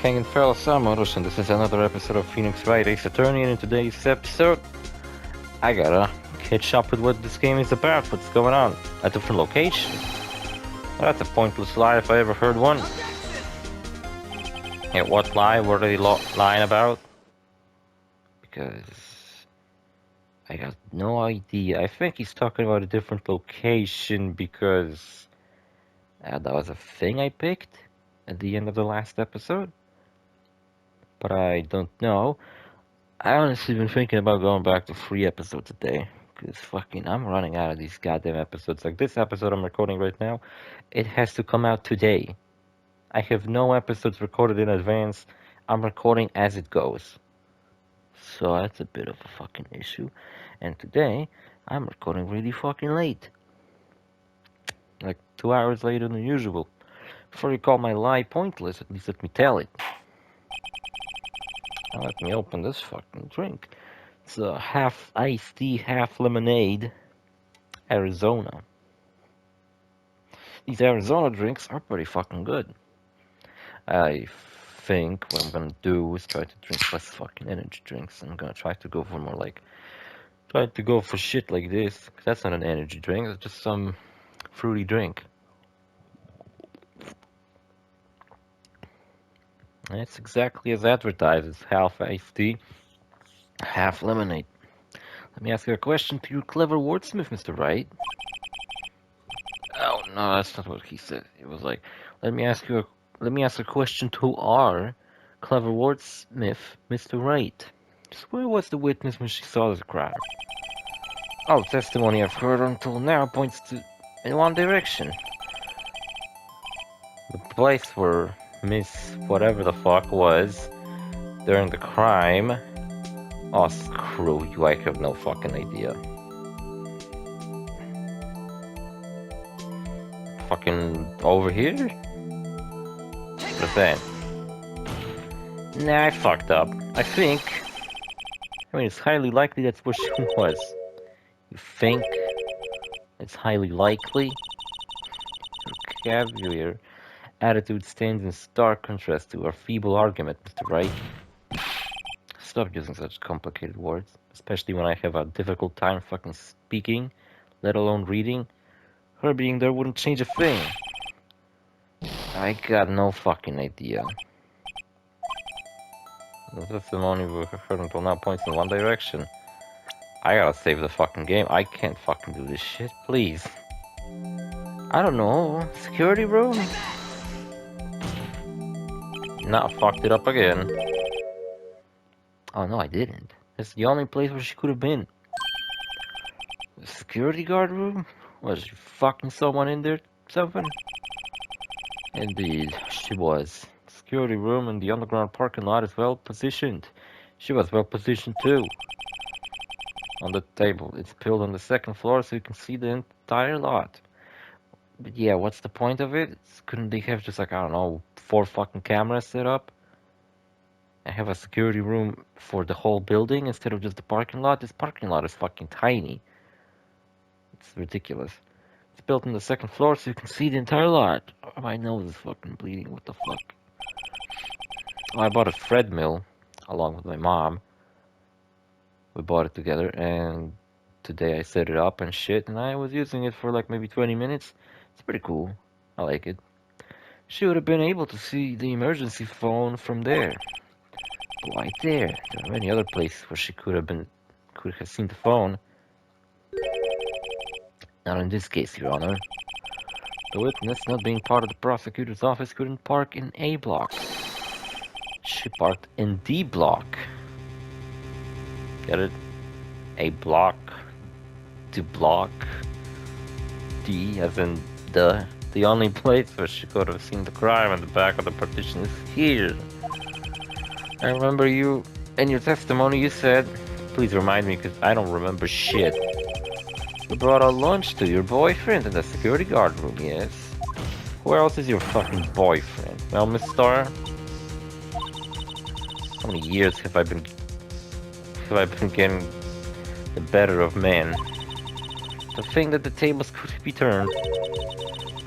King and fellas, I'm OrosZ, and this is another episode of Phoenix Wright Ace Attorney, and in today's episode, I gotta catch up with what this game is about, what's going on. A different location? Well, that's a pointless lie if I ever heard one. Yeah, what lie were they lying about? Because I got no idea. I think he's talking about a different location because that was a thing I picked at the end of the last episode. But I don't know. I honestly been thinking about going back to 3 episodes a day. Because fucking, I'm running out of these goddamn episodes. Like this episode I'm recording right now, it has to come out today. I have no episodes recorded in advance. I'm recording as it goes. So that's a bit of a fucking issue. And today, I'm recording really fucking late. Like 2 hours later than usual. Before you call my lie pointless, at least let me tell it. Now let me open this fucking drink. It's a half iced tea, half lemonade, Arizona. These Arizona drinks are pretty fucking good. I think what I'm gonna do is try to drink less fucking energy drinks. I'm gonna try to go for more like, try to go for shit like this. 'Cause that's not an energy drink, it's just some fruity drink. And it's exactly as advertised. It's half iced tea, half lemonade. Let me ask you a question to your clever wordsmith, Mr. Wright. Oh no, that's not what he said. It was like, let me ask a question to our clever wordsmith, Mr. Wright. So where was the witness when she saw the crime? All testimony I've heard until now points to in one direction. The place where Miss whatever the fuck was during the crime. Oh, screw you, I have no fucking idea. Fucking over here? What's that? Nah, I fucked up. I mean, it's highly likely that's where she was. You think? It's highly likely? Your attitude stands in stark contrast to our feeble argument, Mr. Wright. Stop using such complicated words, especially when I have a difficult time fucking speaking, let alone reading. Her being there wouldn't change a thing. I got no fucking idea. The testimony we've heard until now points in one direction. I gotta save the fucking game. I can't fucking do this shit, please. I don't know. Security room? Nah, fucked it up again. Oh no, I didn't. That's the only place where she could have been. The security guard room? Was she fucking someone in there? Something? Indeed, she was. The security room and the underground parking lot is well positioned. She was well positioned too. On the table, it's built on the second floor so you can see the entire lot. But yeah, what's the point of it? Couldn't they have just like, I don't know, 4 fucking cameras set up? And have a security room for the whole building instead of just the parking lot? This parking lot is fucking tiny. It's ridiculous. It's built on the second floor so you can see the entire lot. Oh, my nose is fucking bleeding, what the fuck? Oh, I bought a treadmill along with my mom. We bought it together and today I set it up and shit and I was using it for like maybe 20 minutes. It's pretty cool. I like it. She would have been able to see the emergency phone from there. Right there. There are many other places where she could have seen the phone. Not in this case, Your Honor. The witness, not being part of the prosecutor's office, couldn't park in A block. She parked in D block. Get it? A block. To block. D as in the only place where she could have seen the crime in the back of the partition is here. I remember you, in your testimony you said, please remind me because I don't remember shit. You brought out lunch to your boyfriend in the security guard room, yes? Who else is your fucking boyfriend? Well, Miss Star, how many years have I been getting the better of men? To think that the tables could be turned.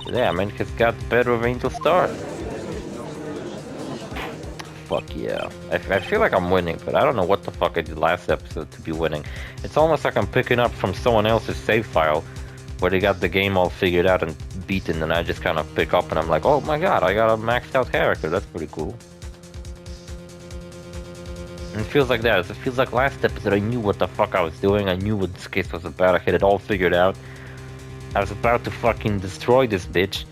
Yeah, man has got the better of Angel Star. fuck yeah. I feel like I'm winning, but I don't know what the fuck I did last episode to be winning. It's almost like I'm picking up from someone else's save file, where they got the game all figured out and beaten, and I just kind of pick up and I'm like, oh my god, I got a maxed out character, that's pretty cool. And it feels like that. It feels like last episode I knew what the fuck I was doing, I knew what this case was about, I had it all figured out. I was about to fucking destroy this bitch,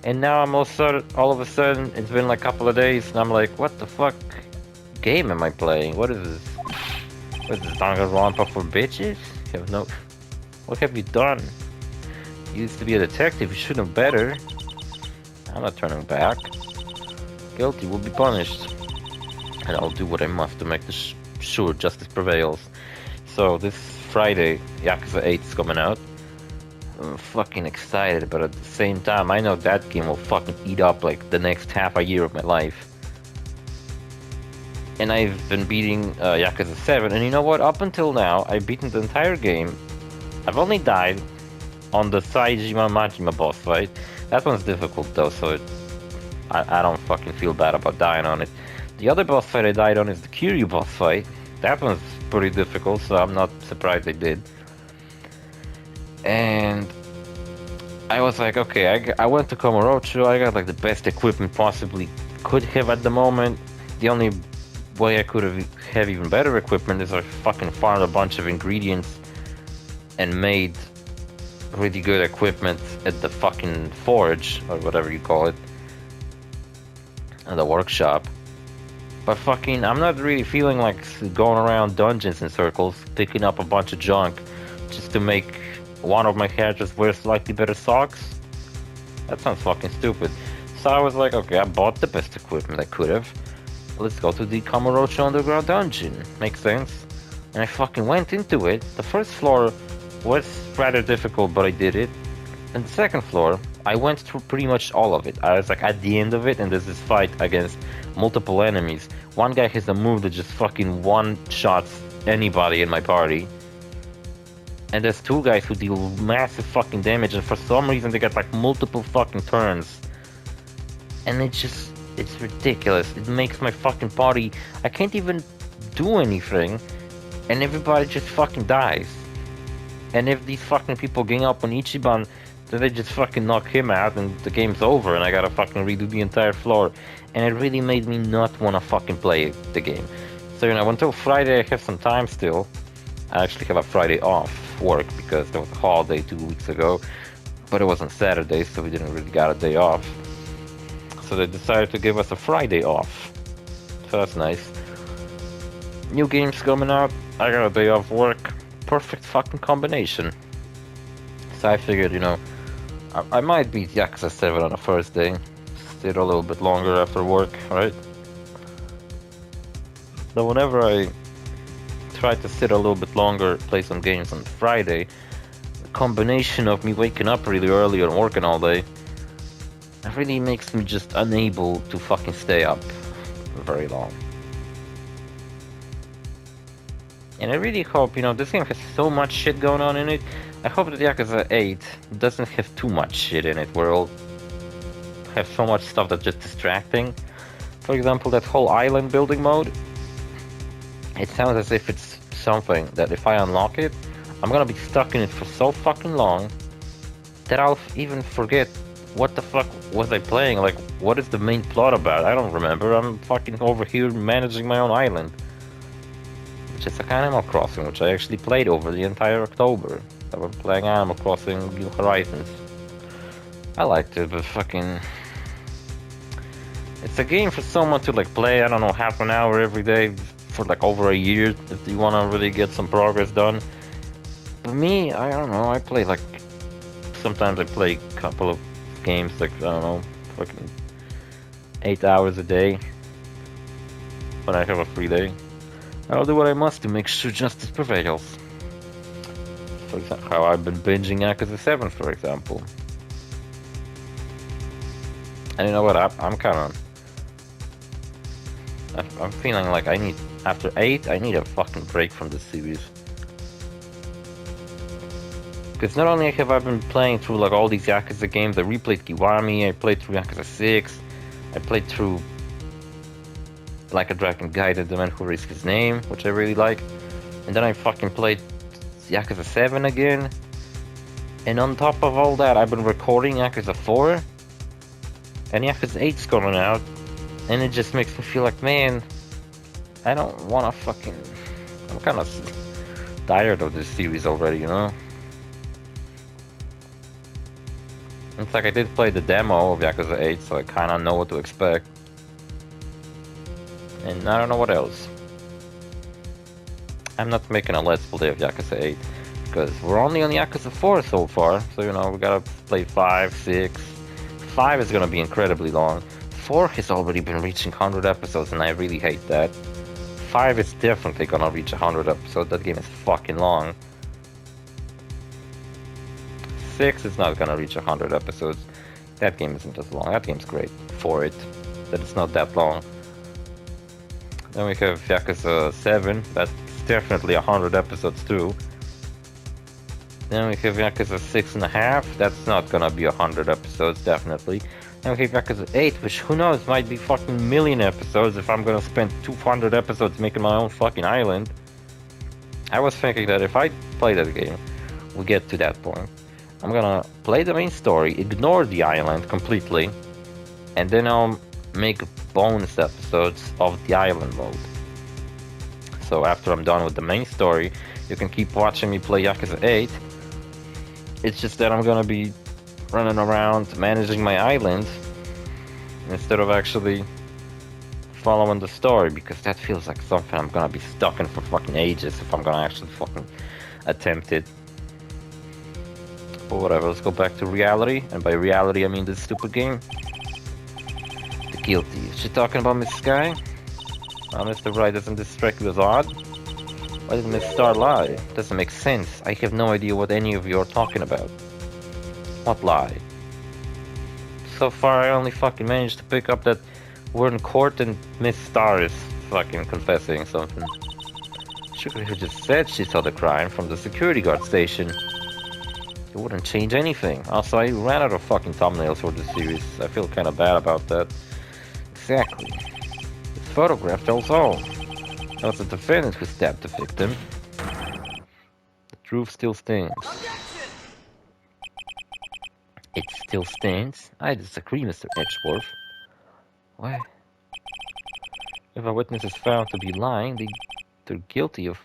and now I'm all of a sudden, it's been like a couple of days, and I'm like, what the fuck game am I playing? What is this? What is this, Danganronpa for bitches? You have no... What have you done? You used to be a detective, you should know better. I'm not turning back. Guilty will be punished. And I'll do what I must to make sure justice prevails. So this Friday, Yakuza 8 is coming out. I'm fucking excited, but at the same time, I know that game will fucking eat up like the next half a year of my life. And I've been beating Yakuza 7, and you know what? Up until now, I've beaten the entire game. I've only died on the Saejima Majima boss fight. That one's difficult though, so I don't fucking feel bad about dying on it. The other boss fight I died on is the Kiryu boss fight. That one's pretty difficult, so I'm not surprised I did. And I was like, okay, I went to Kamurocho, I got like the best equipment possibly could have at the moment. The only way I could have even better equipment is I fucking farmed a bunch of ingredients and made really good equipment at the fucking forge, or whatever you call it, at the workshop. But fucking, I'm not really feeling like going around dungeons in circles, picking up a bunch of junk just to make one of my characters wear slightly better socks. That sounds fucking stupid. So I was like, okay, I bought the best equipment I could have. Let's go to the Kamurocho Underground Dungeon. Makes sense. And I fucking went into it. The first floor was rather difficult, but I did it. And the second floor, I went through pretty much all of it. I was like at the end of it, and there's this fight against multiple enemies. One guy has a move that just fucking one-shots anybody in my party. And there's two guys who deal massive fucking damage, and for some reason they got like multiple fucking turns. And it's ridiculous. It makes my fucking party... I can't even do anything, and everybody just fucking dies. And if these fucking people gang up on Ichiban, then they just fucking knock him out and the game's over and I gotta fucking redo the entire floor. And it really made me not wanna fucking play the game. So, you know, until Friday I have some time still. I actually have a Friday off work because there was a holiday 2 weeks ago. But it wasn't Saturday, so we didn't really got a day off. So they decided to give us a Friday off. So that's nice. New games coming out, I got a day off work. Perfect fucking combination. So I figured, you know, I might beat Yakuza 7 on the first day. Sit a little bit longer after work, right? So whenever I try to sit a little bit longer, play some games on Friday, the combination of me waking up really early and working all day, it really makes me just unable to fucking stay up for very long. And I really hope, you know, this game has so much shit going on in it. I hope that Yakuza 8 doesn't have too much shit in it, where it'll have so much stuff that's just distracting. For example, that whole island building mode. It sounds as if it's something that if I unlock it, I'm gonna be stuck in it for so fucking long that I'll even forget what the fuck was I playing. Like, what is the main plot about? I don't remember. I'm fucking over here managing my own island. Which is like Animal Crossing, which I actually played over the entire October. I was playing Animal Crossing New Horizons. I liked it, but fucking... It's a game for someone to like play, I don't know, half an hour every day for like over a year if you wanna really get some progress done. But me, I don't know, I play like... Sometimes I play a couple of games, like, I don't know, fucking 8 hours a day. When I have a free day. I'll do what I must to make sure justice prevails. For example, how I've been binging Yakuza 7, for example. And you know what, I'm kind of... I'm feeling like I need... After 8, I need a fucking break from this series. Because not only have I been playing through like all these Yakuza games, I replayed Kiwami, I played through Yakuza 6, I played through Like a Dragon Guided the Man Who Risked His Name, which I really like. And then I fucking played Yakuza 7 again. And on top of all that, I've been recording Yakuza 4. And Yakuza 8's coming out. And it just makes me feel like, man, I don't wanna fucking... I'm kinda tired of this series already, you know? It's like I did play the demo of Yakuza 8, so I kinda know what to expect. And I don't know what else. I'm not making a Let's Play of Yakuza 8, because we're only on Yakuza 4 so far, so you know, we gotta play 5, 6... 5 is gonna be incredibly long. 4 has already been reaching 100 episodes, and I really hate that. 5 is definitely gonna reach 100 episodes, that game is fucking long. 6 is not gonna reach 100 episodes. That game isn't as long, that game's great for it, that it's not that long. Then we have Yakuza 7, that's definitely 100 episodes too. Then we have Yakuza 6.5, that's not gonna be 100 episodes, definitely. Then we have Yakuza 8, which who knows, might be fucking million episodes if I'm gonna spend 200 episodes making my own fucking island. I was thinking that if I play that game, we get to that point. I'm gonna play the main story, ignore the island completely, and then I'll make bonus episodes of the island mode. So after I'm done with the main story, you can keep watching me play Yakuza 8. It's just that I'm gonna be running around managing my island instead of actually following the story, because that feels like something I'm gonna be stuck in for fucking ages if I'm gonna actually fucking attempt it. But whatever, let's go back to reality, and by reality I mean this stupid game. The guilty. Is she talking about Miss Sky? Mr. Wright, doesn't this strike you as odd? Why did Miss Star lie? Doesn't make sense. I have no idea what any of you are talking about. What lie? So far I only fucking managed to pick up that we're in court and Miss Star is fucking confessing something. She could have just said she saw the crime from the security guard station. It wouldn't change anything. Also, I ran out of fucking thumbnails for this series. I feel kinda bad about that. Exactly. This photograph tells all. It was the defendant who stabbed the victim. The truth still stands. It still stands? I disagree, Mr. Edgeworth. Why? If a witness is found to be lying, they're guilty of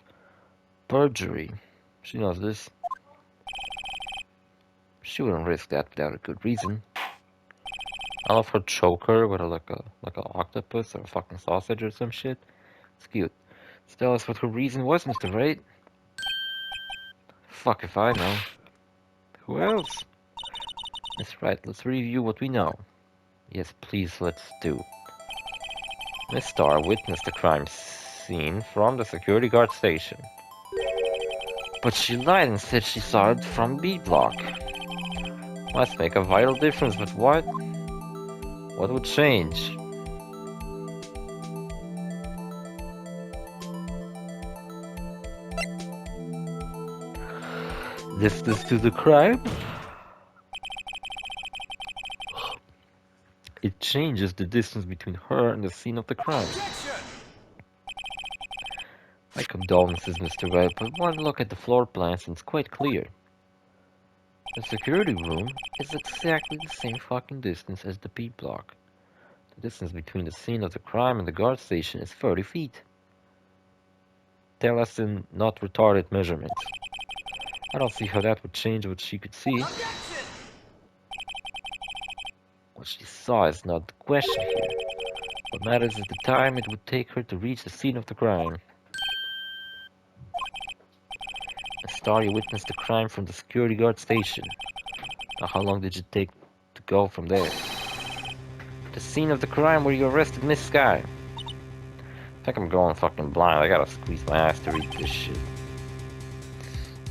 perjury. She knows this. She wouldn't risk that without a good reason. I love her choker with like a octopus or a fucking sausage or some shit. It's cute. So tell us what her reason was, Mr. Wright. Fuck if I know. Who else? That's right, let's review what we know. Yes, please, let's do. Miss Star witnessed the crime scene from the security guard station. But she lied and said she saw it from B block. Must make a vital difference, but what? What would change? Distance to the crime? It changes the distance between her and the scene of the crime. My condolences, Mr. Wright, but one look at the floor plans and it's quite clear. The security room is exactly the same fucking distance as the P block. The distance between the scene of the crime and the guard station is 30 feet. Tell us in not retarded measurements. I don't see how that would change what she could see. What she saw is not the question here. What matters is the time it would take her to reach the scene of the crime. Star, you witnessed the crime from the security guard station. Now, how long did it take to go from there? The scene of the crime where you arrested Miss Sky. I think I'm going fucking blind. I gotta squeeze my ass to read this shit.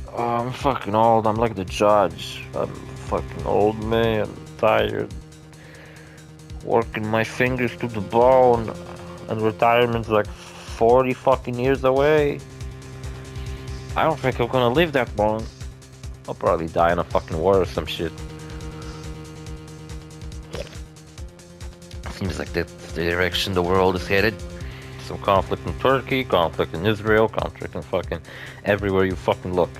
Oh, I'm fucking old. I'm like the judge. I'm a fucking old man. Tired. Working my fingers to the bone. And retirement's like 40 fucking years away. I don't think I'm gonna live that long. I'll probably die in a fucking war or some shit. Seems like that's the direction the world is headed. Some conflict in Turkey, conflict in Israel, conflict in fucking everywhere you fucking look.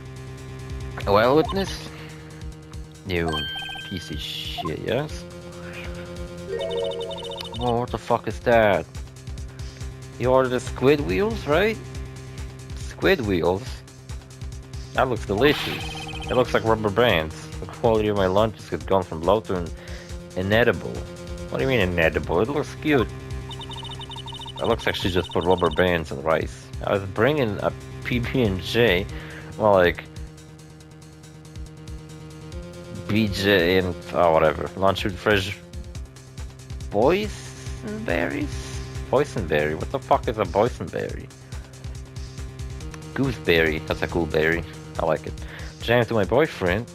Well, witness? You piece of shit, yes? Oh, what the fuck is that? You ordered the squid wheels, right? Squid wheels? That looks delicious. It looks like rubber bands. The quality of my lunches has gone from low to inedible. What do you mean inedible? It looks cute. It looks like she just put rubber bands on rice. I was bringing a PB&J, well, like BJ and whatever. Lunch with fresh boysenberries? Boysenberry? What the fuck is a boysenberry? Gooseberry. That's a cool berry. I like it. Jam to my boyfriend.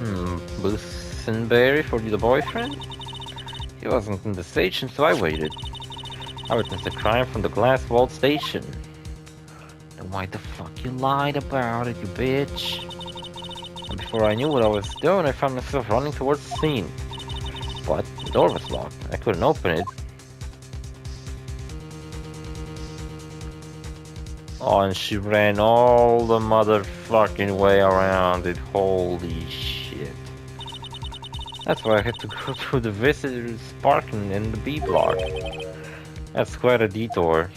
Boysenberry for the boyfriend? He wasn't in the station, so I waited. I witnessed a crime from the glass-walled station. And why the fuck you lied about it, you bitch? And before I knew what I was doing, I found myself running towards the scene. But the door was locked. I couldn't open it. Oh, and she ran all the motherfucking way around it. Holy shit. That's why I had to go through the visitors parking in the B block. That's quite a detour.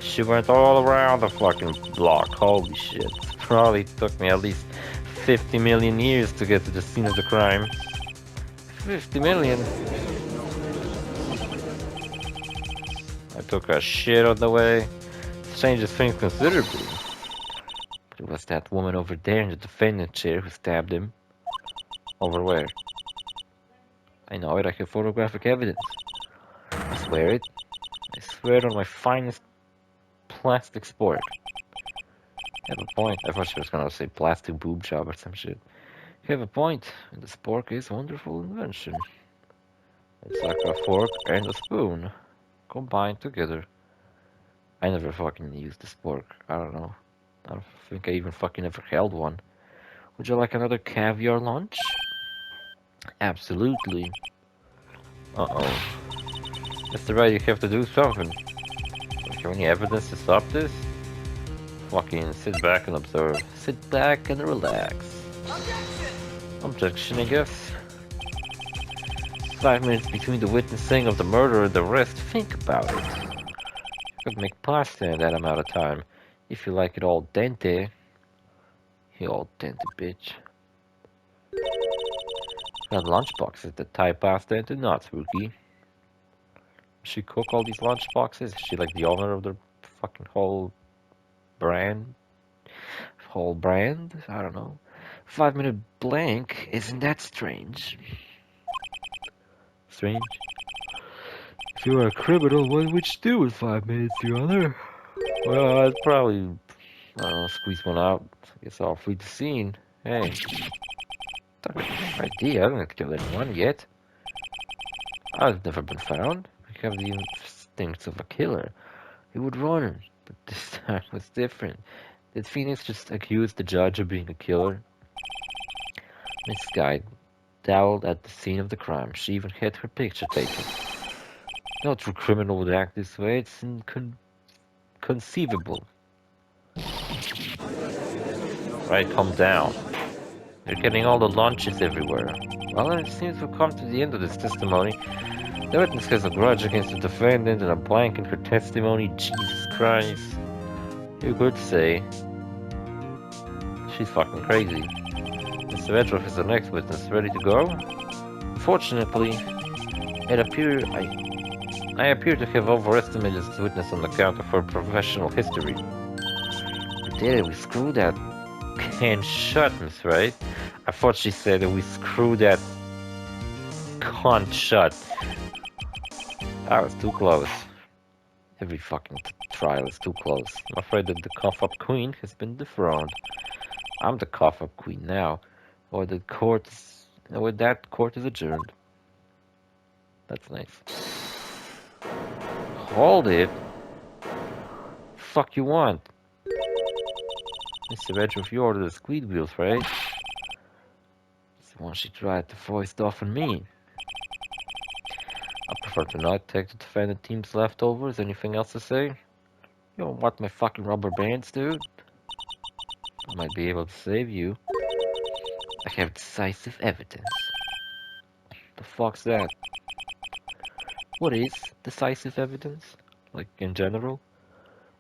She went all around the fucking block. Holy shit. Probably took me at least 50 million years to get to the scene of the crime. 50 million? I took a shit on the way. Changes things considerably. But it was that woman over there in the defendant chair who stabbed him. Over where? I know it, I have photographic evidence. I swear it. I swear it on my finest plastic sport. You have a point. I thought she was gonna say plastic boob job or some shit. You have a point. And the spork is a wonderful invention. It's like a fork and a spoon. Combined together. I never fucking used the spork. I don't know. I don't think I even fucking ever held one. Would you like another caviar lunch? Absolutely. Uh-oh. Mr. Wright, you have to do something. Do you have any evidence to stop this? Fucking sit back and observe. Sit back and relax. Objection, I guess. 5 minutes between the witnessing of the murder and the arrest. Think about it. You could make pasta in that amount of time. If you like it al dente. You al dente bitch. Got lunchboxes that tie pasta into knots, rookie. Does she cook all these lunchboxes? Is she like the owner of the fucking whole brand? Whole brand? I don't know. 5 minute blank? Isn't that strange? Strange? If you were a criminal, what would you do in 5 minutes, Your Honor? Well, I'd probably, I don't know, squeeze one out. I guess I'll flee the scene. Hey. That's a good idea. I haven't killed anyone yet. I've never been found. I have the instincts of a killer. He would run, but this time was different. Did Phoenix just accuse the judge of being a killer? Miss Guy dowled at the scene of the crime. She even had her picture taken. No true criminal would act this way. It's inconceivable. Right, calm down. You're getting all the lunches everywhere. Well, it seems we've come to the end of this testimony. The witness has a grudge against the defendant and a blank in her testimony. Jesus Christ. You could say she's fucking crazy. Mr. Edroff is the next witness. Ready to go? Fortunately, I appear to have overestimated this witness on account of her professional history. We did it. We screwed that can shut, Miss Wright. I thought she said that we screwed that cunt shut. That was too close. Every fucking trial is too close. I'm afraid that the cough-up queen has been dethroned. I'm the cough-up queen now. Or the court is... Or that court is adjourned. That's nice. Hold it! Fuck you want? Mr. Redruff, you ordered the squid wheels, right? It's the one she tried to foist off on me. A for tonight. Take the defendant team's leftovers. Anything else to say? You don't want my fucking rubber bands, dude? I might be able to save you. I have decisive evidence. The fuck's that? What is decisive evidence? Like, in general?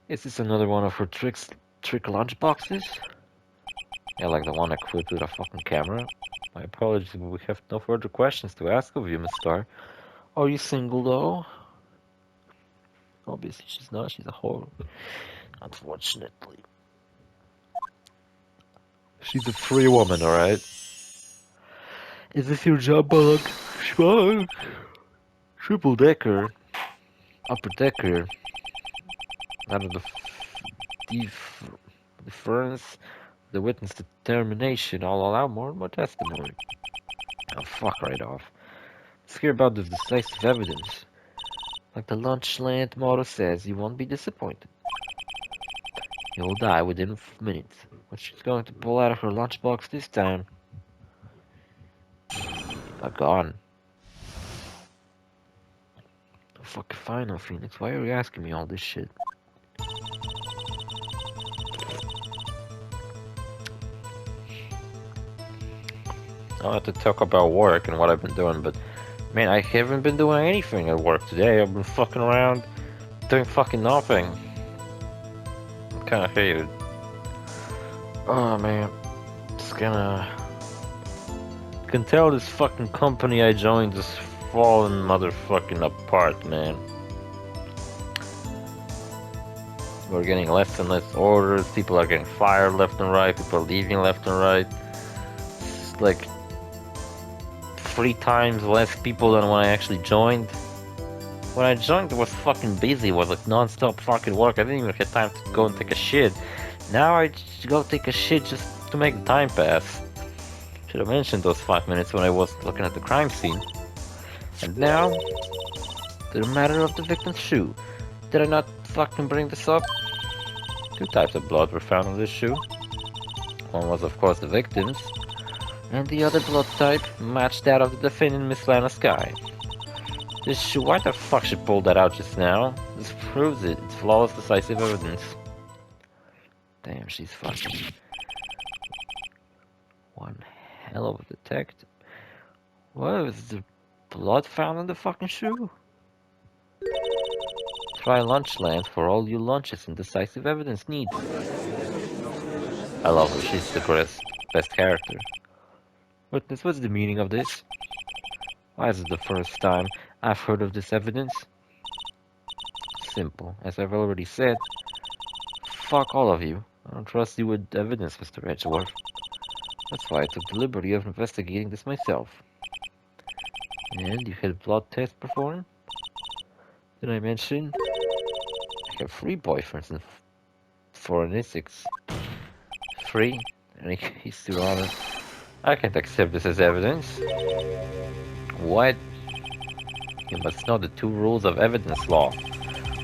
Is this another one of her trick lunchboxes? Yeah, like the one equipped with a fucking camera? My apologies, but we have no further questions to ask of you, Miss Star. Are you single, though? Obviously she's not, she's a whore. Unfortunately. She's a free woman, alright? Is this your job, Bullock? Schmuck? Triple decker? Upper decker? Out of the difference, the witness determination, I'll allow more testimony. Oh, fuck right off. Let's hear about the decisive evidence. Like the Lunchland motto says, you won't be disappointed. You'll die within minutes. What she's going to pull out of her lunchbox this time? A gun. Fucking final, Phoenix. Why are you asking me all this shit? I have to talk about work and what I've been doing, but man, I haven't been doing anything at work today. I've been fucking around doing fucking nothing. I kinda hate it. Oh man, just gonna... You can tell this fucking company I joined is falling motherfucking apart, man. We're getting less and less orders, people are getting fired left and right, people are leaving left and right. It's like 3 times less people than when I actually joined. When I joined, it was fucking busy. It was like non-stop fucking work. I didn't even have time to go and take a shit. Now I just go take a shit just to make the time pass. Should have mentioned those 5 minutes when I was looking at the crime scene. And now, to the matter of the victim's shoe. Did I not fucking bring this up? 2 types of blood were found on this shoe. One was of course the victim's, and the other blood type matched that of the defendant, Miss Lana Sky. This shoe, why the fuck she pulled that out just now? This proves it. It's flawless, decisive evidence. Damn, she's fucking... one hell of a detective. What was the blood found in the fucking shoe? Try Lunchland for all you lunches and decisive evidence need. I love her, she's the best character. Witness, what's the meaning of this? Why is it the first time I've heard of this evidence? Simple. As I've already said, fuck all of you. I don't trust you with evidence, Mr. Edgeworth. That's why I took the liberty of investigating this myself. And you had a blood test performed? Did I mention? I have 3 boyfriends and forensics. 3? Any case, Your Honor. I can't accept this as evidence. What? You must know the 2 rules of evidence law.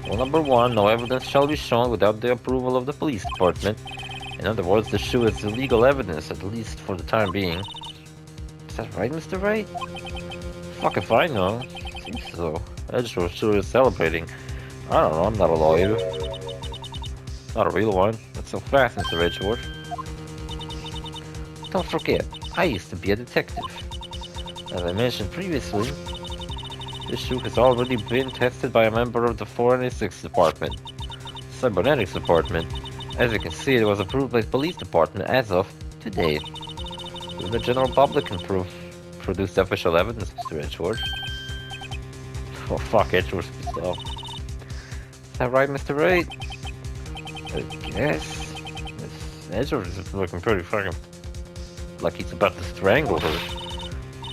Rule number 1, no evidence shall be shown without the approval of the police department. In other words, the shoe is illegal evidence, at least for the time being. Is that right, Mr. Wright? Fuck if I know. Seems so. Edgeworth sure is celebrating. I don't know, I'm not a lawyer. Not a real one. Not so fast, Mr. Edgeworth. Don't forget, I used to be a detective. As I mentioned previously, this shoe has already been tested by a member of the Forensics Department. Cybernetics Department. As you can see, it was approved by the Police Department as of today. Even the general public can produce official evidence, Mr. Edgeworth. Oh fuck, Edgeworth pissed off. Is that right, Mr. Wright? I guess. Edgeworth is looking pretty fucking... like he's about to strangle her.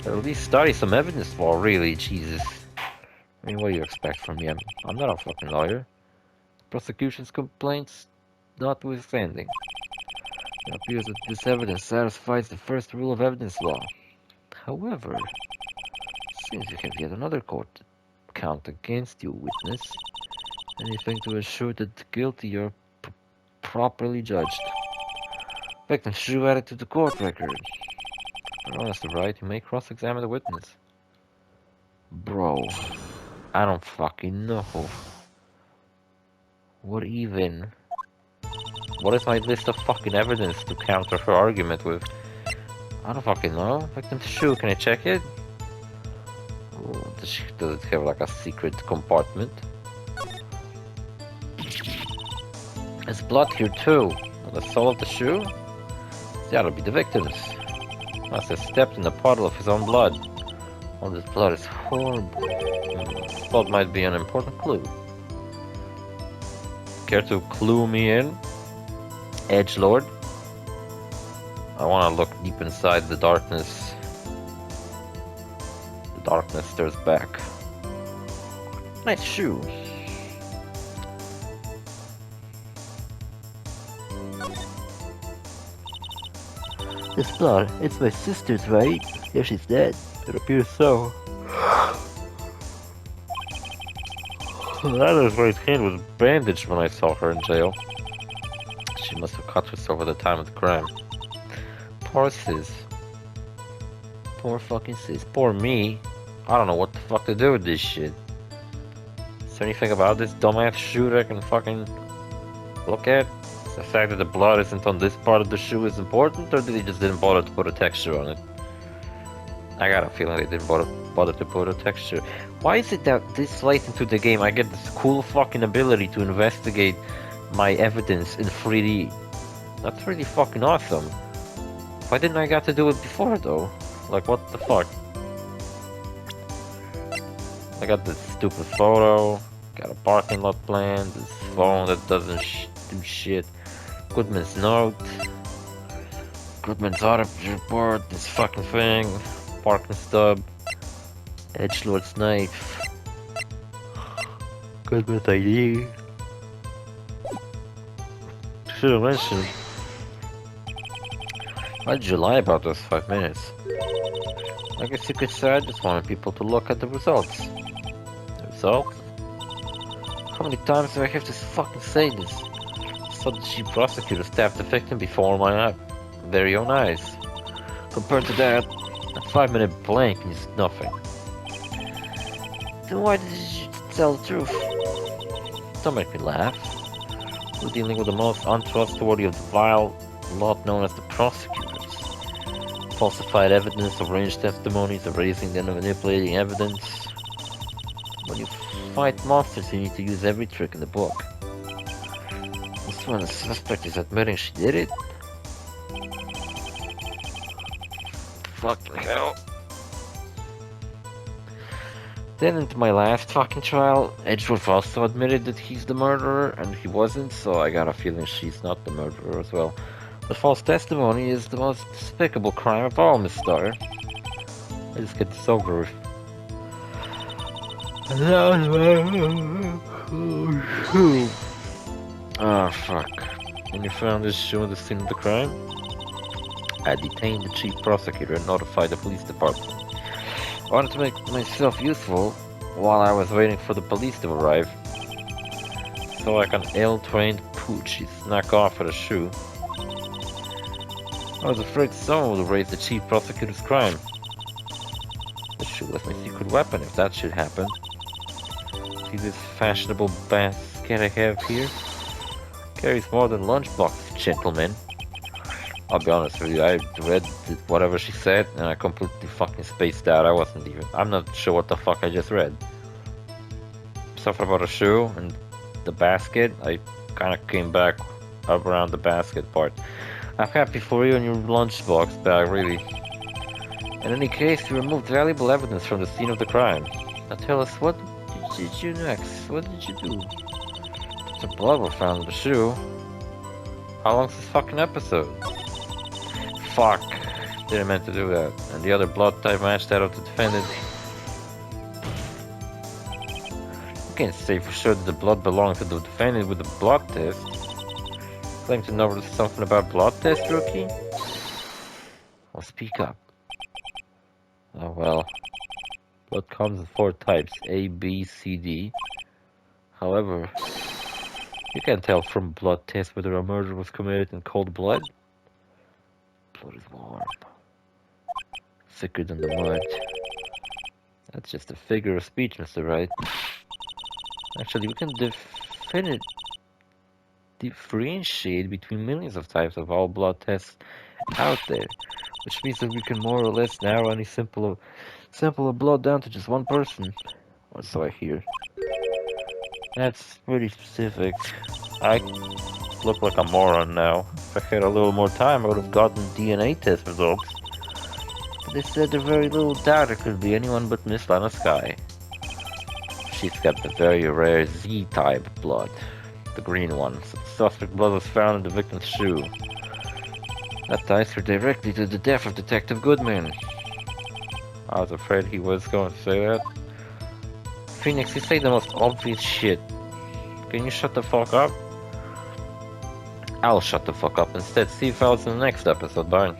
At least study some evidence for, really, Jesus. I mean, what do you expect from me? I'm not a fucking lawyer. Prosecution's complaints notwithstanding. It appears that this evidence satisfies the first rule of evidence law. However, since you have yet another court count against you, witness, anything to assure that the guilty are properly judged. Victim shoe added to the court record. Mr. Wright, you may cross-examine the witness. Bro, I don't fucking know. What even? What is my list of fucking evidence to counter her argument with? I don't fucking know. Victim's shoe, can I check it? Oh, does it have like a secret compartment? There's blood here too. On the sole of the shoe? It's gotta be the victim's. Must have stepped in a puddle of his own blood. All this blood is horrible. This blood might be an important clue. Care to clue me in? Edgelord? I wanna look deep inside the darkness. The darkness stares back. Nice shoe. This blood, it's my sister's, right? If she's dead, it appears so. That right hand was bandaged when I saw her in jail. She must have cut herself at the time of the crime. Poor sis. Poor fucking sis. Poor me. I don't know what the fuck to do with this shit. Is there anything about this dumbass shoe that I can fucking look at? Is the fact that the blood isn't on this part of the shoe is important, or did he just didn't bother to put a texture on it? I got a feeling they didn't bother to put a texture. Why is it that this late into the game I get this cool fucking ability to investigate my evidence in 3D? That's really fucking awesome. Why didn't I get to do it before though? Like what the fuck? I got this stupid photo, got a parking lot plan, this phone that doesn't do shit, Goodman's note, Goodman's autopsy report, this fucking thing, parking stub, Edgelord's knife, Goodman's ID. Should have mentioned. Why did you lie about those 5 minutes? I guess you could say I just wanted people to look at the results. The results? How many times do I have to fucking say this? So the chief prosecutor stabbed the victim before my very own eyes. Compared to that, a 5-minute blank is nothing. Then why did you tell the truth? Don't make me laugh. We're dealing with the most untrustworthy of the vile lot known as the prosecutors. Falsified evidence, arranged testimonies, erasing and manipulating evidence. When you fight monsters, you need to use every trick in the book. This one, the suspect is admitting she did it? Fucking hell. Then into my last fucking trial, Edgeworth also admitted that he's the murderer, and he wasn't, so I got a feeling she's not the murderer as well. But false testimony is the most despicable crime of all, Miss Starr. I just get this over with. Oh fuck. When you found this shoe at the scene of the crime? I detained the chief prosecutor and notified the police department. I wanted to make myself useful while I was waiting for the police to arrive. So like an ill-trained pooch, he snuck off with a shoe. I was afraid someone would raise the chief prosecutor's crime. The shoe was my secret weapon if that should happen. See this fashionable basket I have here? Carries more than lunchbox, gentlemen. I'll be honest with you, I read whatever she said and I completely fucking spaced out. I'm not sure what the fuck I just read. Something about a shoe and the basket, I kinda came back up around the basket part. I'm happy for you and your lunchbox bag, really. In any case, you removed valuable evidence from the scene of the crime. Now tell us, what did you do next? What did you do? Some blood was found in the shoe. How long's this fucking episode? Fuck. Didn't meant to do that. And the other blood type matched that of the defendant. You can't say for sure that the blood belonged to the defendant with the blood test. Claim to know something about blood test, rookie? Well, speak up. Oh well. Blood comes in 4 types, A, B, C, D. However, you can't tell from blood test whether a murder was committed in cold blood. Blood is warm. Thicker than the mud. That's just a figure of speech, Mr. Wright. Actually, we can differentiate between millions of types of all blood tests out there, which means that we can more or less narrow any sample of blood down to just one person. Or so I hear. That's pretty specific. I look like a moron now. If I had a little more time, I would have gotten DNA test results. But they said there's very little doubt it could be anyone but Miss Lana Sky. She's got the very rare Z-type blood. The green one. So the suspect blood was found in the victim's shoe. That ties her directly to the death of Detective Goodman. I was afraid he was going to say that. Phoenix, you say the most obvious shit. Can you shut the fuck up? I'll shut the fuck up instead. See you fellas in the next episode, bye.